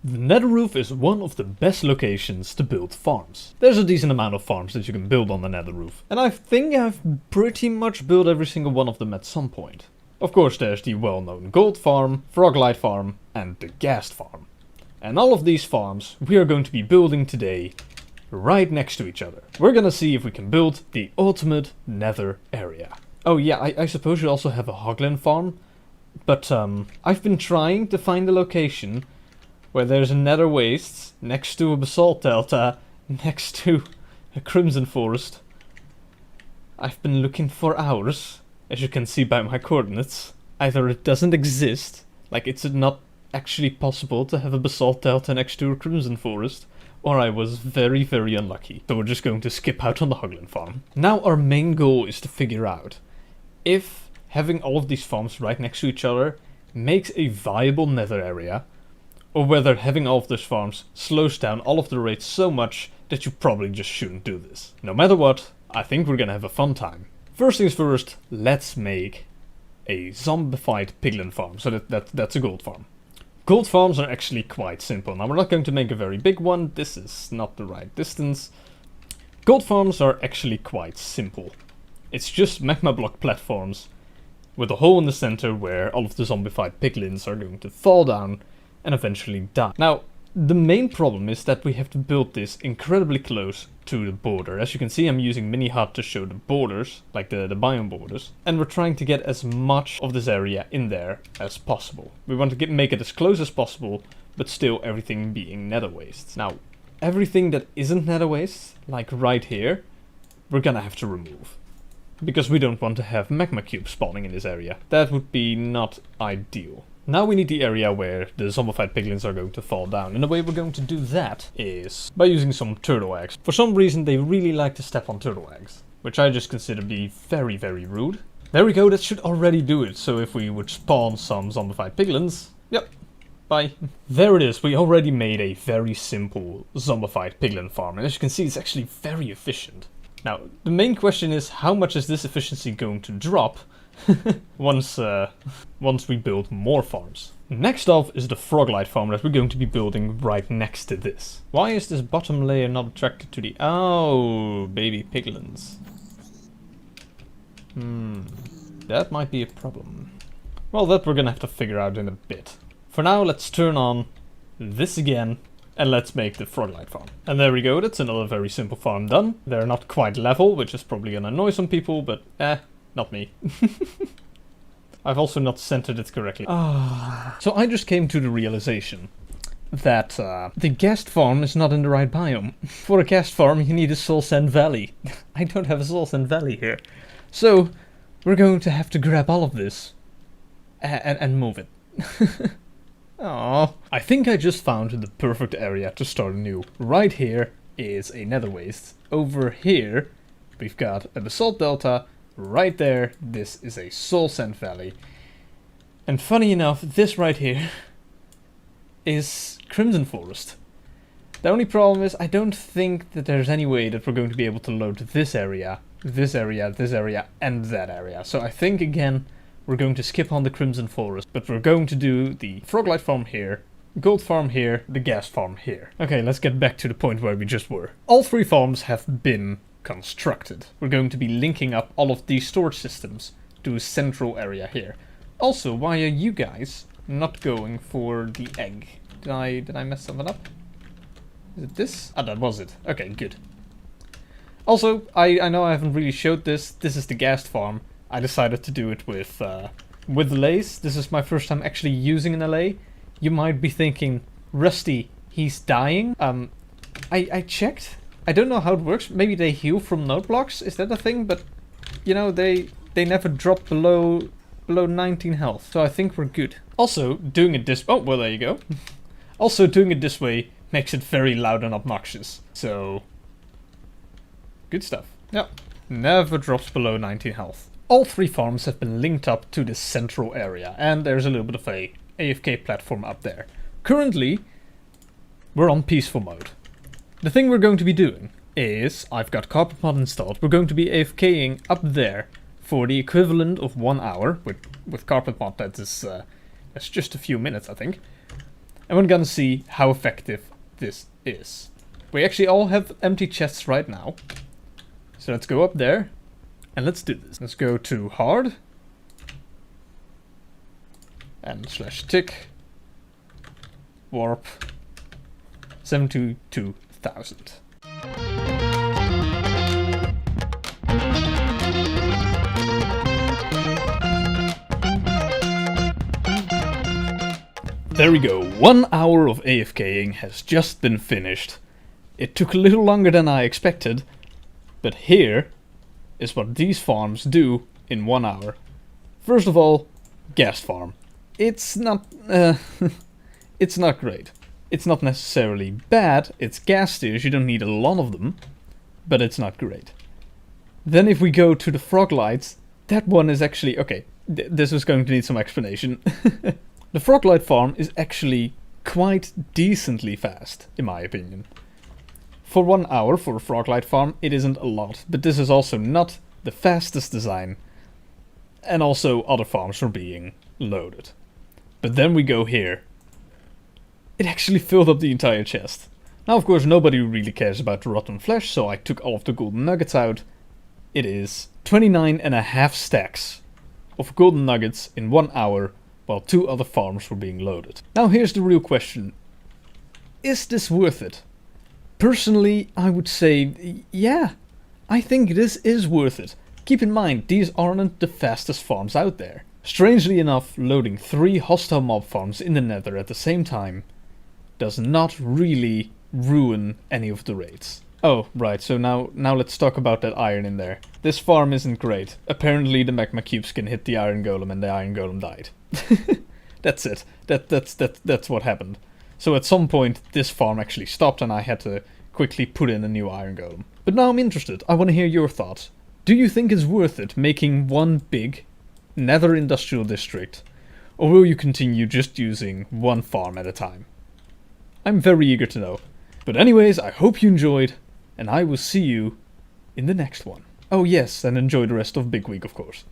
The Nether roof is one of the best locations to build farms. There's a decent amount of farms that you can build on the Nether roof, and I think I've pretty much built every single one of them at some point. Of course there's the well-known gold farm, froglight farm and the ghast farm. And all of these farms we are going to be building today right next to each other. We're gonna see if we can build the ultimate Nether area. Oh yeah, I suppose you also have a hoglin farm, but I've been trying to find a location where there's a Nether wastes next to a basalt delta, next to a crimson forest. I've been looking for hours, as you can see by my coordinates. Either it doesn't exist, like it's not actually possible to have a basalt delta next to a crimson forest, or I was very, very unlucky. So we're just going to skip out on the hoglin farm. Now our main goal is to figure out if having all of these farms right next to each other makes a viable Nether area, or whether having all of those farms slows down all of the raids so much that you probably just shouldn't do this. No matter what, I think we're gonna have a fun time. First things first, let's make a zombified piglin farm, so that's a gold farm. Gold farms are actually quite simple. Now we're not going to make a very big one, this is not the right distance. Gold farms are actually quite simple. It's just magma block platforms with a hole in the center where all of the zombified piglins are going to fall down and eventually die. Now, the main problem is that we have to build this incredibly close to the border. As you can see, I'm using mini HUD to show the borders, like the biome borders. And we're trying to get as much of this area in there as possible. We want to make it as close as possible, but still everything being nether wastes. Now, everything that isn't nether wastes, like right here, we're gonna have to remove. Because we don't want to have magma cubes spawning in this area. That would be not ideal. Now we need the area where the zombified piglins are going to fall down, and the way we're going to do that is by using some turtle eggs. For some reason they really like to step on turtle eggs, which I just consider to be very, very rude. There we go, that should already do it. So if we would spawn some zombified piglins, yep, bye. There it is, we already made a very simple zombified piglin farm, and as you can see it's actually very efficient. Now, the main question is, how much is this efficiency going to drop once we build more farms? Next off is the froglight farm that we're going to be building right next to this. Why is this bottom layer not attracted to the... Oh, baby piglins. That might be a problem. Well, that we're gonna have to figure out in a bit. For now, let's turn on this again. And let's make the froglight farm. And there we go, that's another very simple farm done. They're not quite level, which is probably gonna annoy some people, but not me. I've also not centered it correctly. So I just came to the realization that the ghast farm is not in the right biome. For a ghast farm you need a soul sand valley. I don't have a soul sand valley here. So we're going to have to grab all of this and move it. Aww. I think I just found the perfect area to start anew. Right here is a nether waste. Over here we've got a basalt delta. Right there, this is a soul sand valley. And funny enough, this right here is crimson forest. The only problem is I don't think that there's any way that we're going to be able to load this area, this area, this area, and that area. So I think again we're going to skip on the crimson forest, but we're going to do the froglight farm here, gold farm here, the ghast farm here. Okay, let's get back to the point where we just were. All three farms have been constructed. We're going to be linking up all of these storage systems to a central area here. Also, why are you guys not going for the egg? Did I mess something up? Is it this? Ah, that was it. Okay, good. Also, I know I haven't really showed this. This is the ghast farm. I decided to do it with lays. This is my first time actually using an LA. You might be thinking, Rusty, he's dying. I checked. I don't know how it works. Maybe they heal from node blocks. Is that a thing? But you know, they never drop below 19 health. So I think we're good. Also, doing it this... Oh, well, there you go. Also, doing it this way makes it very loud and obnoxious. So, good stuff. Yep. Never drops below 19 health. All three farms have been linked up to this central area, and there's a little bit of a AFK platform up there. Currently, we're on peaceful mode. The thing we're going to be doing is, I've got carpet mod installed, we're going to be AFKing up there for the equivalent of 1 hour. With carpet mod, that's just a few minutes, I think. And we're gonna see how effective this is. We actually all have empty chests right now. So let's go up there and let's do this. Let's go to hard and /tick warp 722,000. There we go, 1 hour of AFKing has just been finished. It took a little longer than I expected, but here is what these farms do in 1 hour. First of all, gas farm. It's not it's not great. It's not necessarily bad, it's gas tiers, you don't need a lot of them, but it's not great. Then if we go to the frog lights, that one is actually, okay, this is going to need some explanation. The Froglight farm is actually quite decently fast, in my opinion. For 1 hour for a Froglight farm, it isn't a lot, but this is also not the fastest design. And also other farms are being loaded. But then we go here. It actually filled up the entire chest. Now of course nobody really cares about the rotten flesh, so I took all of the golden nuggets out. It is 29.5 stacks of golden nuggets in 1 hour, while 2 other farms were being loaded. Now here's the real question. Is this worth it? Personally, I would say, yeah, I think this is worth it. Keep in mind, these aren't the fastest farms out there. Strangely enough, loading 3 hostile mob farms in the Nether at the same time does not really ruin any of the raids. Oh, right, so now let's talk about that iron in there. This farm isn't great. Apparently the magma cube skin hit the iron golem and the iron golem died. That's it. That's what happened. So at some point this farm actually stopped and I had to quickly put in a new iron golem. But now I'm interested. I want to hear your thoughts. Do you think it's worth it making one big Nether industrial district? Or will you continue just using one farm at a time? I'm very eager to know. But anyways, I hope you enjoyed, and I will see you in the next one. Oh yes, and enjoy the rest of Big Week, of course.